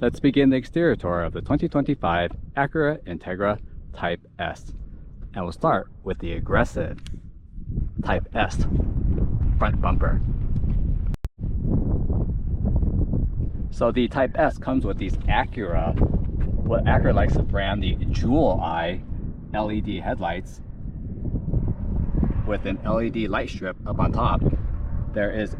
Let's begin the exterior tour of the 2025 Acura Integra Type S. And we'll start with the aggressive Type S front bumper. So the Type S comes with these Acura, what Acura likes to brand the jewel eye LED headlights with an LED light strip up on top. There is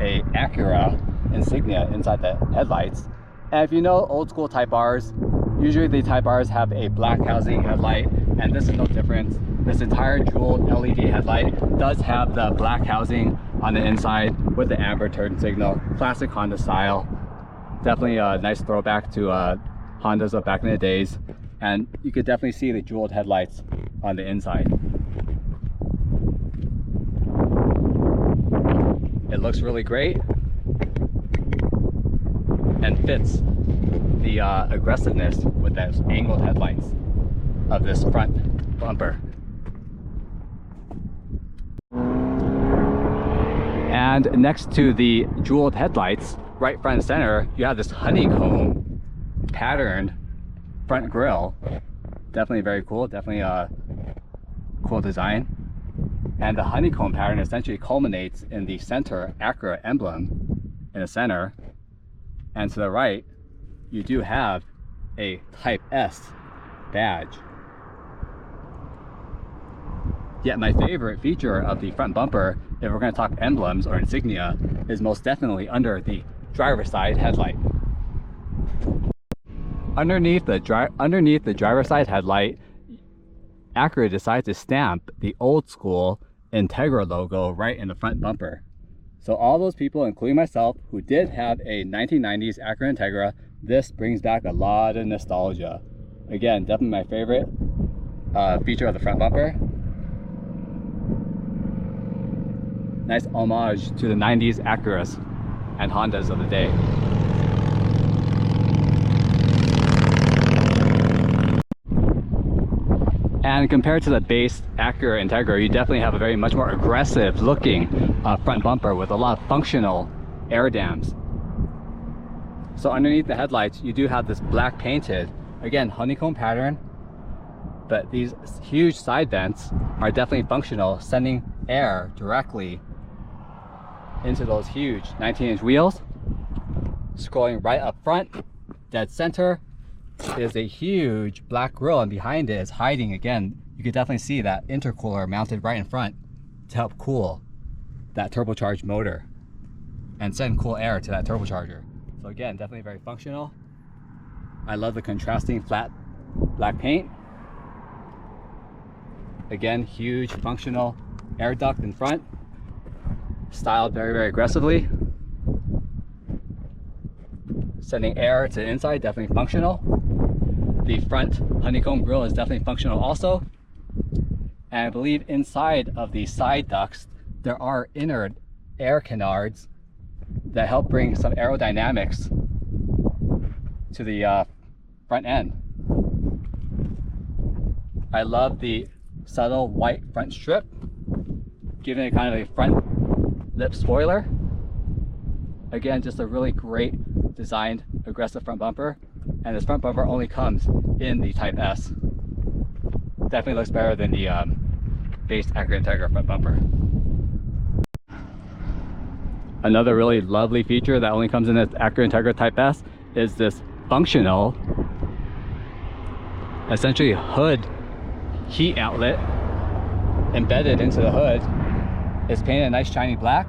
a Acura insignia inside the headlights. And if you know old school Type Rs, usually the Type Rs have a black housing headlight, and this is no different. This entire jeweled LED headlight does have the black housing on the inside with the amber turn signal, classic Honda style. Definitely a nice throwback to Hondas of back in the days. And you could definitely see the jeweled headlights on the inside. It looks really great and fits the aggressiveness with those angled headlights of this front bumper. And next to the jeweled headlights, right front and center, you have this honeycomb patterned front grille. Definitely very cool, definitely a cool design. And the honeycomb pattern essentially culminates in the center Acura emblem in the center. And to the right, you do have a Type S badge. Yet my favorite feature of the front bumper, if we're going to talk emblems or insignia, is most definitely under the driver's side headlight. Underneath the driver's side headlight, Acura decided to stamp the old school Integra logo right in the front bumper. So all those people, including myself, who did have a 1990s Acura Integra, this brings back a lot of nostalgia. Again, definitely my favorite feature of the front bumper. Nice homage to the 90s Acuras and Hondas of the day. And compared to the base Acura Integra, you definitely have a very much more aggressive looking front bumper with a lot of functional air dams. So underneath the headlights, you do have this black painted, again, honeycomb pattern, but these huge side vents are definitely functional, sending air directly into those huge 19-inch wheels. Scrolling right up front, dead center, is a huge black grille, and behind it is hiding, again, you can definitely see that intercooler mounted right in front to help cool that turbocharged motor and send cool air to that turbocharger. So again, definitely very functional. I love the contrasting flat black paint. Again, huge functional air duct in front, styled very, very aggressively. Sending air to the inside, definitely functional. The front honeycomb grille is definitely functional also. And I believe inside of the side ducts, there are inner air canards that help bring some aerodynamics to the front end. I love the subtle white front strip, giving it kind of a front lip spoiler. Again, just a really great designed aggressive front bumper. And this front bumper only comes in the Type S. Definitely looks better than the base Acura Integra front bumper. Another really lovely feature that only comes in the Acura Integra Type S is this functional, essentially hood heat outlet embedded into the hood. It's painted a nice shiny black,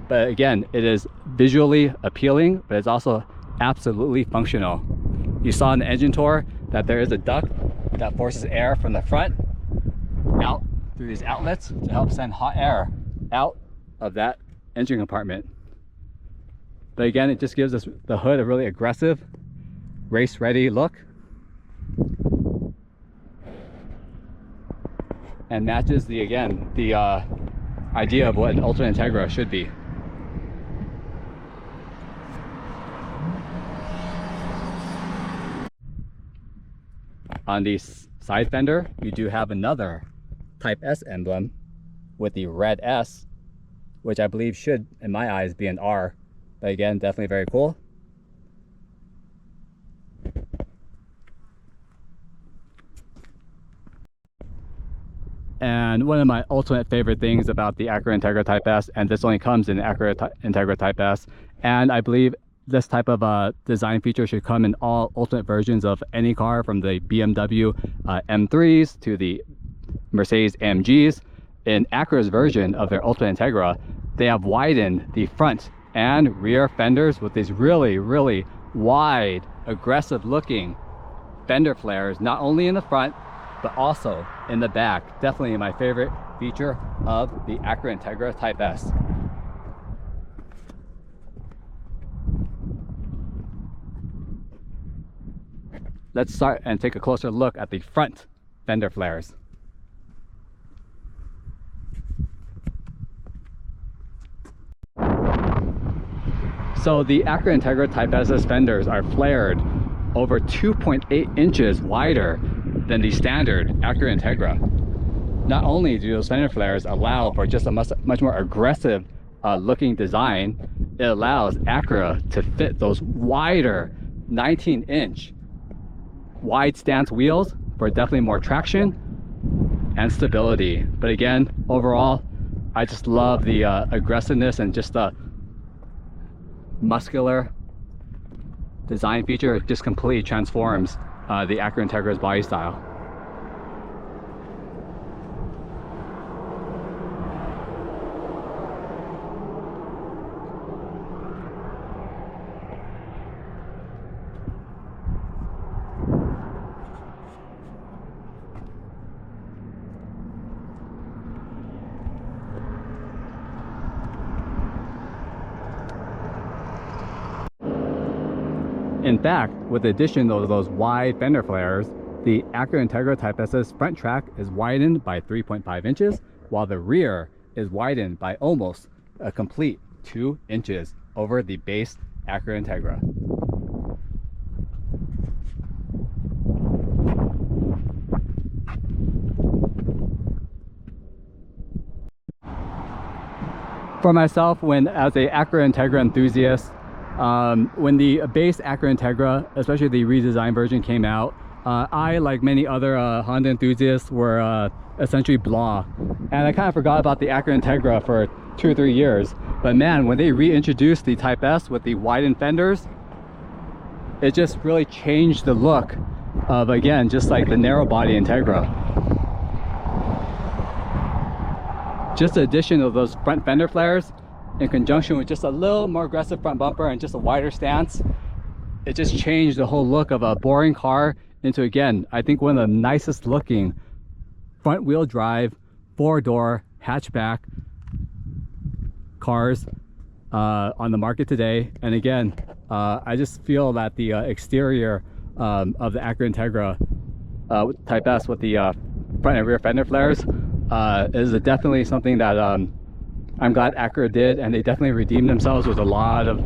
but again, it is visually appealing, but it's also absolutely functional. You saw in the engine tour that there is a duct that forces air from the front out through these outlets to help send hot air out of that engine compartment. But again, it just gives us the hood a really aggressive, race-ready look, and matches the idea of what an Ultra Integra should be. On the side fender, you do have another Type S emblem with the red S, which I believe should, in my eyes, be an R. But again, definitely very cool. And one of my ultimate favorite things about the Acura Integra Type S, and this only comes in the Acura Integra Type S, and I believe this type of design feature should come in all ultimate versions of any car, from the BMW M3s to the Mercedes AMGs. In Acura's version of their Ultimate Integra, they have widened the front and rear fenders with these really, really wide, aggressive looking fender flares, not only in the front, but also in the back. Definitely my favorite feature of the Acura Integra Type S. Let's start and take a closer look at the front fender flares. So the Acura Integra Type S's fenders are flared over 2.8 inches wider than the standard Acura Integra. Not only do those fender flares allow for just a much more aggressive looking design, it allows Acura to fit those wider 19-inch wide stance wheels for definitely more traction and stability. But again, overall, I just love the aggressiveness and just the muscular design feature. It just completely transforms the Acura Integra's body style. In fact, with the addition of those wide fender flares, the Acura Integra Type S's front track is widened by 3.5 inches, while the rear is widened by almost a complete 2 inches over the base Acura Integra. For myself, as a Acura Integra enthusiast, when the base Acura Integra, especially the redesigned version, came out, I, like many other Honda enthusiasts, were essentially blah. And I kind of forgot about the Acura Integra for 2 or 3 years. But man, when they reintroduced the Type S with the widened fenders, it just really changed the look of, again, just like the narrow body Integra. Just the addition of those front fender flares in conjunction with just a little more aggressive front bumper and just a wider stance, it just changed the whole look of a boring car into, again, I think one of the nicest looking front wheel drive 4-door hatchback cars on the market today. And again, I just feel that the exterior of the Acura Integra Type S with the front and rear fender flares is definitely something that I'm glad Acura did, and they definitely redeemed themselves with a lot of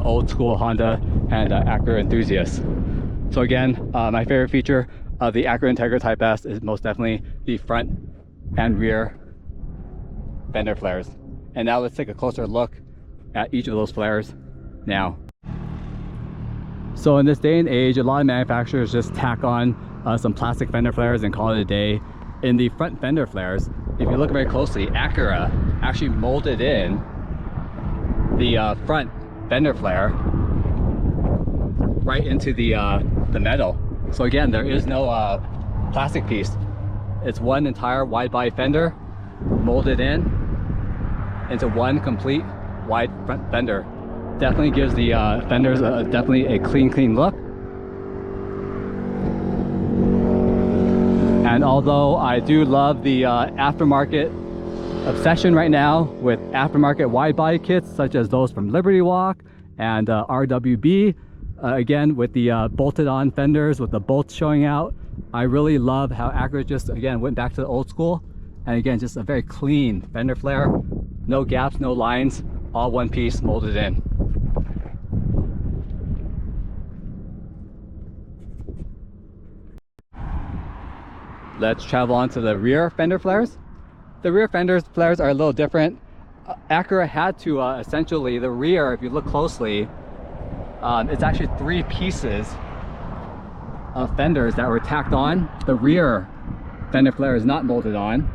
old school Honda and Acura enthusiasts. So again, my favorite feature of the Acura Integra Type S is most definitely the front and rear fender flares. And now let's take a closer look at each of those flares now. So in this day and age, a lot of manufacturers just tack on some plastic fender flares and call it a day. In the front fender flares, if you look very closely, Acura actually molded in the front fender flare right into the metal. So again, there is no plastic piece. It's one entire wide body fender molded into one complete wide front fender. Definitely gives the fenders definitely a clean look. And although I do love the aftermarket obsession right now with aftermarket wide body kits such as those from Liberty Walk and RWB, again with the bolted on fenders with the bolts showing out, I really love how Acura just again went back to the old school, and again just a very clean fender flare, no gaps, no lines, all one piece molded in. Let's travel on to the rear fender flares. The rear flares are a little different. Acura had to essentially, the rear, if you look closely, it's actually 3 pieces of fenders that were tacked on. The rear fender flare is not molded on.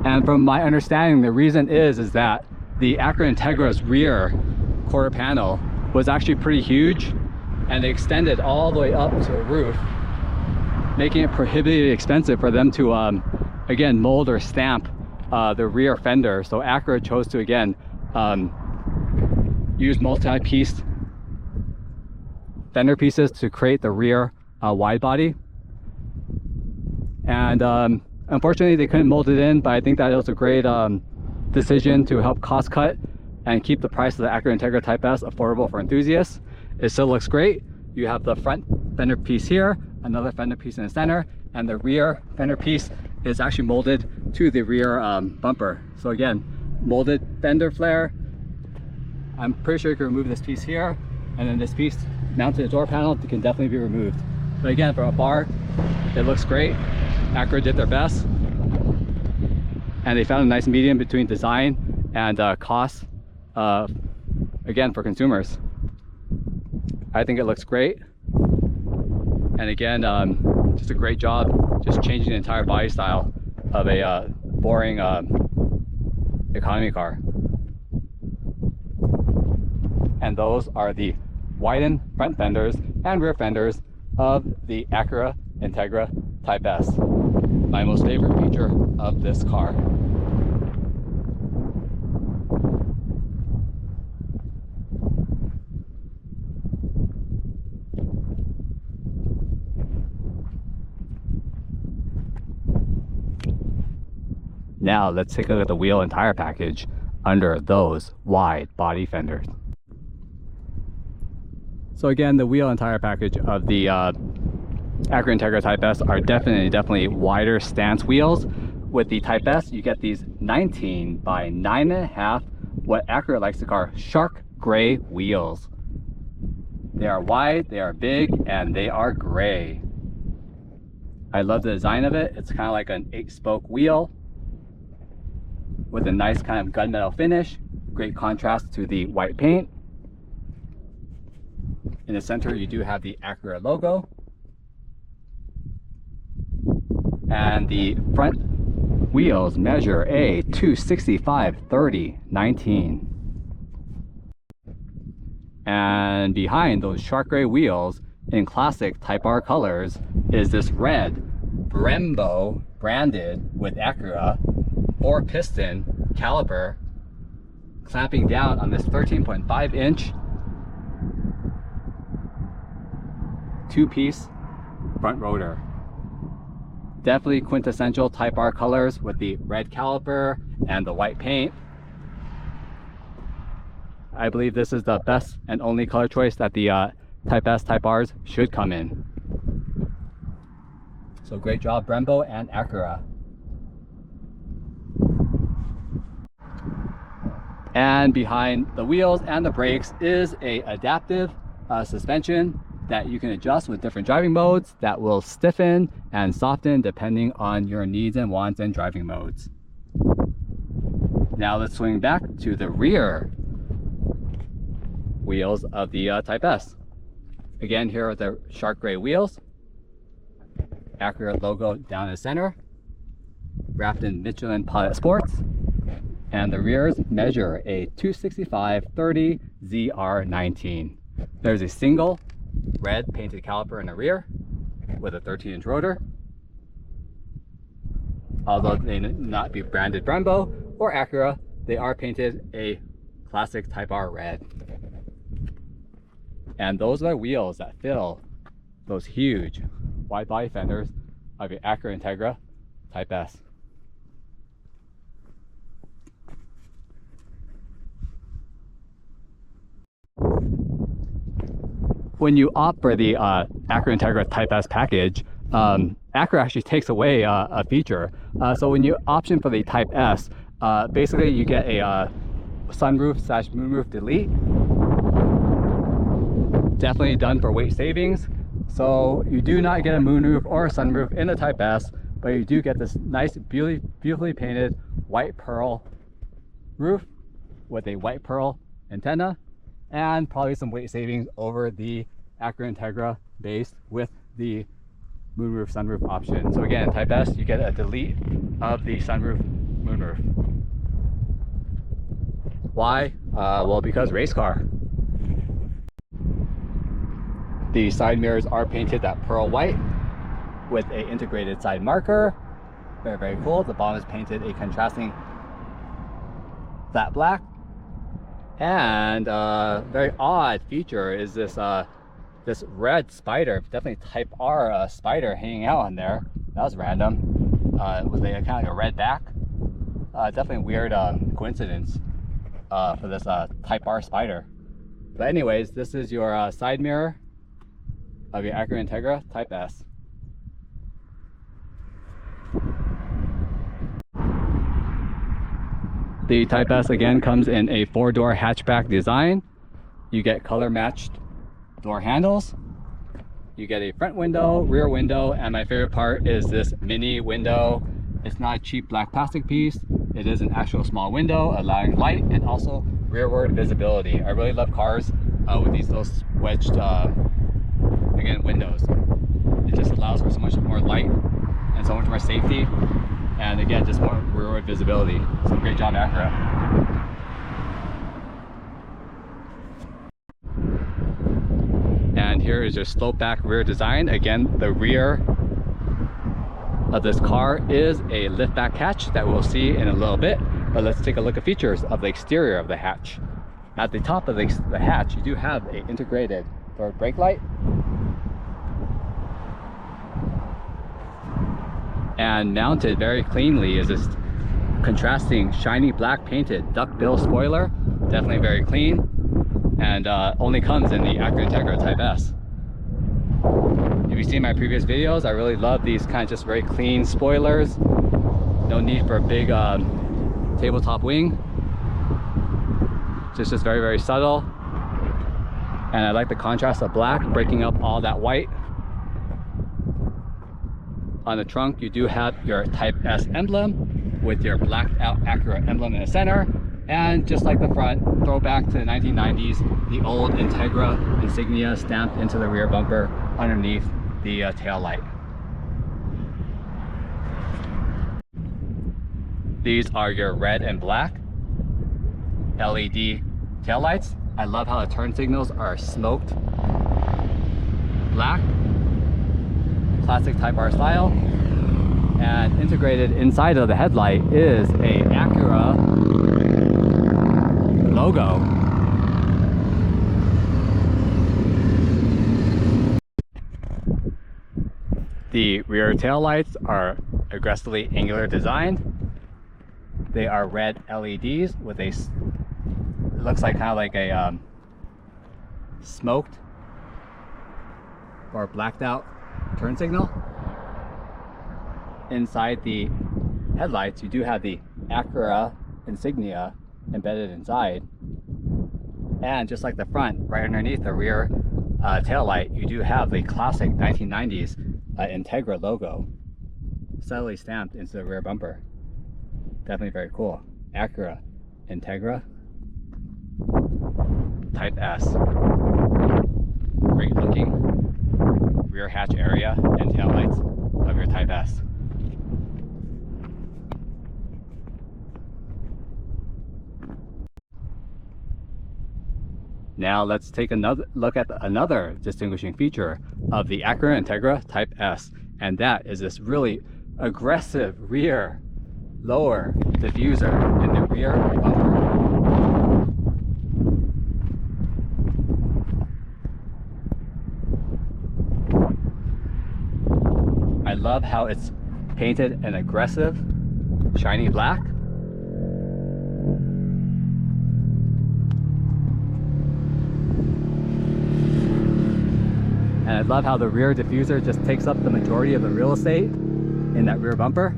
And from my understanding, the reason is that the Acura Integra's rear quarter panel was actually pretty huge, and they extended all the way up to the roof, making it prohibitively expensive for them to again mold or stamp the rear fender. So Acura chose to again use multi-piece fender pieces to create the rear wide body. And unfortunately they couldn't mold it in, but I think that it was a great decision to help cost cut and keep the price of the Acura Integra Type S affordable for enthusiasts. It still looks great. You have the front fender piece here, another fender piece in the center, and the rear fender piece is actually molded to the rear bumper. So again, molded fender flare. I'm pretty sure you can remove this piece here, and then this piece mounted to the door panel can definitely be removed. But again, from afar, it looks great. Acura did their best, and they found a nice medium between design and cost, again, for consumers. I think it looks great, and again, just a great job just changing the entire body style of a boring economy car. And those are the widened front fenders and rear fenders of the Acura Integra Type S, my most favorite feature of this car. Now let's take a look at the wheel and tire package under those wide body fenders. So again, the wheel and tire package of the Acura Integra Type S are definitely wider stance wheels. With the Type S, you get these 19 by 9.5, what Acura likes to call shark gray wheels. They are wide, they are big, and they are gray. I love the design of it. It's kind of like an 8-spoke wheel with a nice kind of gunmetal finish. Great contrast to the white paint. In the center, you do have the Acura logo. And the front wheels measure a 265/30/19. And behind those shark gray wheels in classic Type R colors is this red Brembo branded with Acura 4-piston caliper clamping down on this 13.5-inch 2-piece front rotor. Definitely quintessential Type R colors with the red caliper and the white paint. I believe this is the best and only color choice that the Type S, Type Rs should come in. So great job, Brembo and Acura. And behind the wheels and the brakes is a adaptive suspension that you can adjust with different driving modes that will stiffen and soften depending on your needs and wants and driving modes. Now let's swing back to the rear wheels of the Type S. Again, here are the shark gray wheels. Acura logo down the center, wrapped in Michelin Pilot Sports. And the rears measure a 265/30/ZR19. There's a single red painted caliper in the rear with a 13-inch rotor. Although they may not be branded Brembo or Acura, they are painted a classic Type R red. And those are the wheels that fill those huge wide body fenders of your Acura Integra Type S. When you opt for the Acura Integra Type S package, Acura actually takes away a feature. So when you option for the Type S, basically you get a sunroof/moonroof delete. Definitely done for weight savings. So you do not get a moonroof or a sunroof in the Type S, but you do get this nice, beautifully painted white pearl roof with a white pearl antenna, and probably some weight savings over the Acura Integra base with the moonroof sunroof option. So again, Type S, you get a delete of the sunroof moonroof. Why? Well, because race car. The side mirrors are painted that pearl white with a integrated side marker. Very, very cool. The bottom is painted a contrasting flat black. And very odd feature is this this red spider, definitely Type R spider hanging out on there. That was random. With a kind of like a red back. Definitely weird coincidence for this Type R spider. But anyways, this is your side mirror of your Acura Integra Type S. The Type S again comes in a 4-door hatchback design. You get color matched door handles. You get a front window, rear window, and my favorite part is this mini window. It's not a cheap black plastic piece. It is an actual small window allowing light and also rearward visibility. I really love cars with these little wedged again windows. It just allows for so much more light and so much more safety, and again just more rearward visibility. So great job, Acura. And here is your slope back rear design. Again, the rear of this car is a lift back hatch that we'll see in a little bit, but let's take a look at features of the exterior of the hatch. At the top of the hatch, you do have an integrated forward brake light, and mounted very cleanly is this contrasting shiny black painted duckbill spoiler. Definitely very clean, and only comes in the Acura Integra Type S. If you've seen my previous videos, I really love these kind of just very clean spoilers. No need for a big tabletop wing. It's just very, very subtle. And I like the contrast of black, breaking up all that white. On the trunk, you do have your Type S emblem with your blacked out Acura emblem in the center. And just like the front, throwback to the 1990s, the old Integra insignia stamped into the rear bumper underneath the tail light. These are your red and black LED tail lights. I love how the turn signals are smoked black, classic Type R style. And integrated inside of the headlight is a Acura logo. The rear tail lights are aggressively angular designed. They are red LEDs with a, it looks like kind of like a smoked or blacked out turn signal. Inside the headlights, you do have the Acura insignia embedded inside. And just like the front, right underneath the rear tail light, you do have the classic 1990s Integra logo subtly stamped into the rear bumper. Definitely very cool. Acura Integra Type S. Great looking rear hatch area and tail lights of your Type S. Now let's take another look at another distinguishing feature of the Acura Integra Type S, and that is this really aggressive rear lower diffuser in the rear bumper. I love how it's painted an aggressive shiny black. And I love how the rear diffuser just takes up the majority of the real estate in that rear bumper.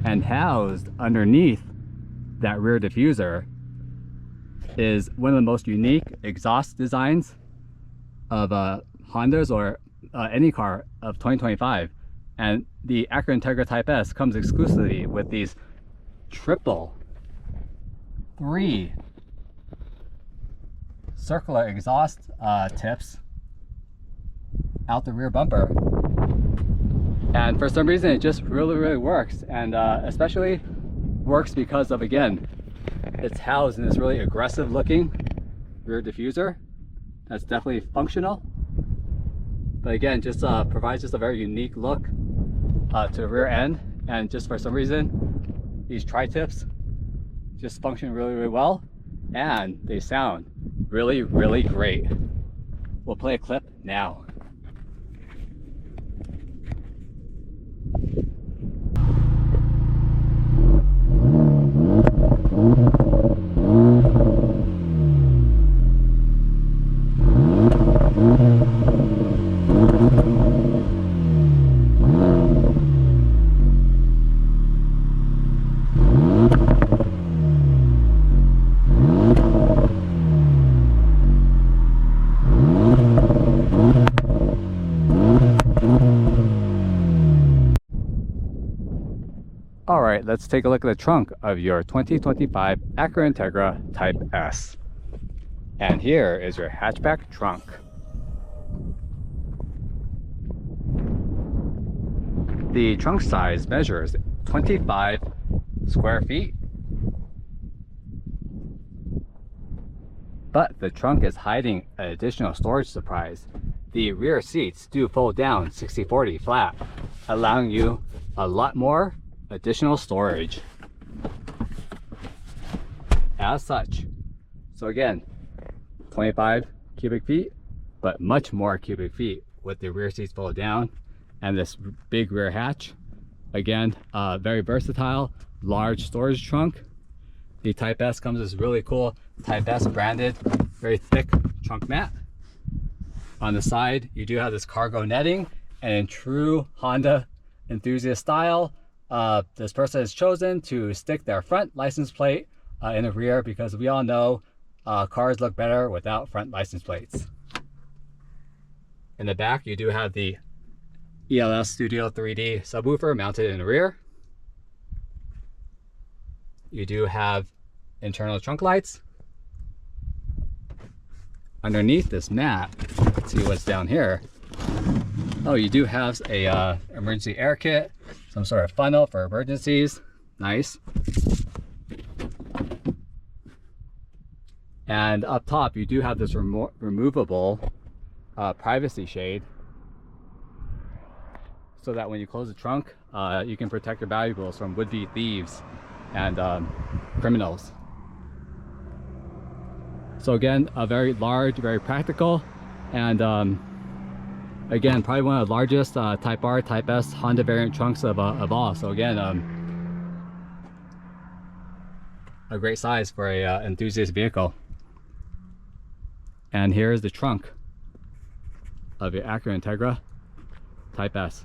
And housed underneath that rear diffuser is one of the most unique exhaust designs of Hondas or any car of 2025. And the Acura Integra Type S comes exclusively with these triple 3 circular exhaust tips out the rear bumper. And for some reason it just really works, and especially works because of, again, it's housed in this really aggressive looking rear diffuser. That's definitely functional. But again, just provides just a very unique look to the rear end. And just for some reason, these tri-tips just function really, really well. And they sound really, really great. We'll play a clip now. Alright, let's take a look at the trunk of your 2025 Acura Integra Type S. And here is your hatchback trunk. The trunk size measures 25 square feet. But the trunk is hiding an additional storage surprise. The rear seats do fold down 60/40 flat, allowing you a lot more additional storage as such. So again, 25 cubic feet, but much more cubic feet with the rear seats fold down and this big rear hatch. Again, very versatile, large storage trunk. The Type S comes with this really cool Type S branded, very thick trunk mat. On the side, you do have this cargo netting, and in true Honda enthusiast style, this person has chosen to stick their front license plate in the rear, because we all know cars look better without front license plates. In the back, you do have the ELS Studio 3D subwoofer mounted in the rear. You do have internal trunk lights. Underneath this mat, let's see what's down here. Oh, you do have a emergency air kit, some sort of funnel for emergencies. Nice. And up top, you do have this removable privacy shade, so that when you close the trunk, you can protect your valuables from would-be thieves and criminals. So again, a very large, very practical, and again, probably one of the largest Type R, Type S Honda variant trunks of all. So again, a great size for a enthusiast vehicle. And here's the trunk of your Acura Integra Type S.